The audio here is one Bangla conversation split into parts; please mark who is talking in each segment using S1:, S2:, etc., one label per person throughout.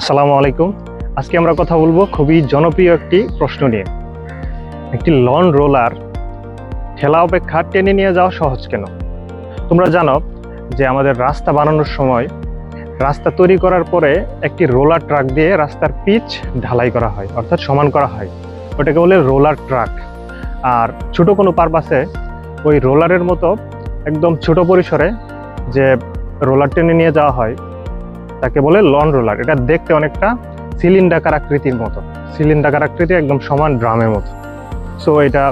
S1: আসসালামু আলাইকুম। আজকে আমরা কথা বলবো খুবই জনপ্রিয় একটি প্রশ্ন নিয়ে। একটি লন রোলার ঠেলা অপেক্ষা টেনে নিয়ে যাওয়া সহজ কেন? তোমরা জানো যে আমাদের রাস্তা বানানোর সময় রাস্তা তৈরি করার পরে একটি রোলার ট্রাক দিয়ে রাস্তার পিচ ঢালাই করা হয়, অর্থাৎ সমান করা হয়। ওটাকে বলে রোলার ট্রাক। আর ছোট কোনো পারপাসে ওই রোলারের মতো একদম ছোট পরিসরে যে রোলার টেনে নিয়ে যাওয়া হয় তাকে বলে লন রোলার। এটা দেখতে অনেকটা সিলিন্ডাকার আকৃতির মতো, সিলিন্ডাকার আকৃতি একদম সমান ড্রামের মতো। সো এটা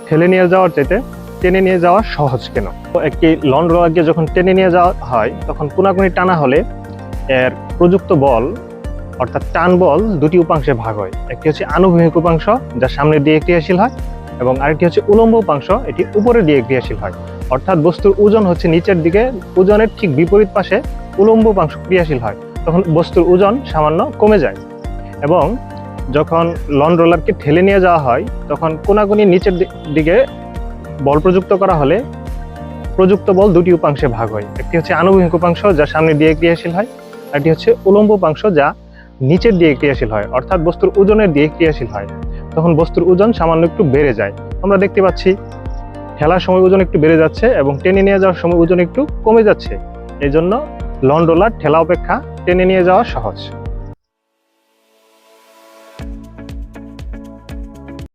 S1: ঠেলে নিয়ে যাওয়ার চাইতে টেনে নিয়ে যাওয়া সহজ কেন? তো একটি লন রোলারকে যখন টেনে নিয়ে যাওয়া হয় তখন কোনাকুনি টানা হলে এর প্রযুক্ত বল অর্থাৎ টান বল দুটি উপাংশে ভাগ হয়। একটি হচ্ছে আনুভূমিক উপাংশ, যা সামনের দিকে ক্রিয়াশীল হয়, এবং আরেকটি হচ্ছে উলম্ব উপাংশ, এটি উপরের দিকে ক্রিয়াশীল হয়। অর্থাৎ বস্তুর ওজন হচ্ছে নিচের দিকে, ওজনের ঠিক বিপরীত পাশে উলম্ব উপাংশ ক্রিয়াশীল হয়, তখন বস্তুর ওজন সামান্য কমে যায়। এবং যখন লন রোলারকে ঠেলে নিয়ে যাওয়া হয় তখন কোনাকুনি নিচের দিকে বল প্রযুক্ত করা হলে প্রযুক্ত বল দুটি উপাংশে ভাগ হয়। একটি হচ্ছে আনুভূমিক উপাংশ, যা সামনের দিকে ক্রিয়াশীল হয়, আরেকটি হচ্ছে উলম্ব উপাংশ, যা নিচের দিকে ক্রিয়াশীল হয়, অর্থাৎ বস্তুর ওজনের দিকে ক্রিয়াশীল হয়। তখন বস্তুর ওজন সামান্য একটু বেড়ে যায়। আমরা দেখতে পাচ্ছি খেলার সময় ওজন একটু বেড়ে যাচ্ছে এবং টেনে নিয়ে যাওয়ার সময় ওজন একটু কমে যাচ্ছে। এই জন্য লন রোলার ঠেলা অপেক্ষা টেনে নিয়ে যাওয়া সহজ।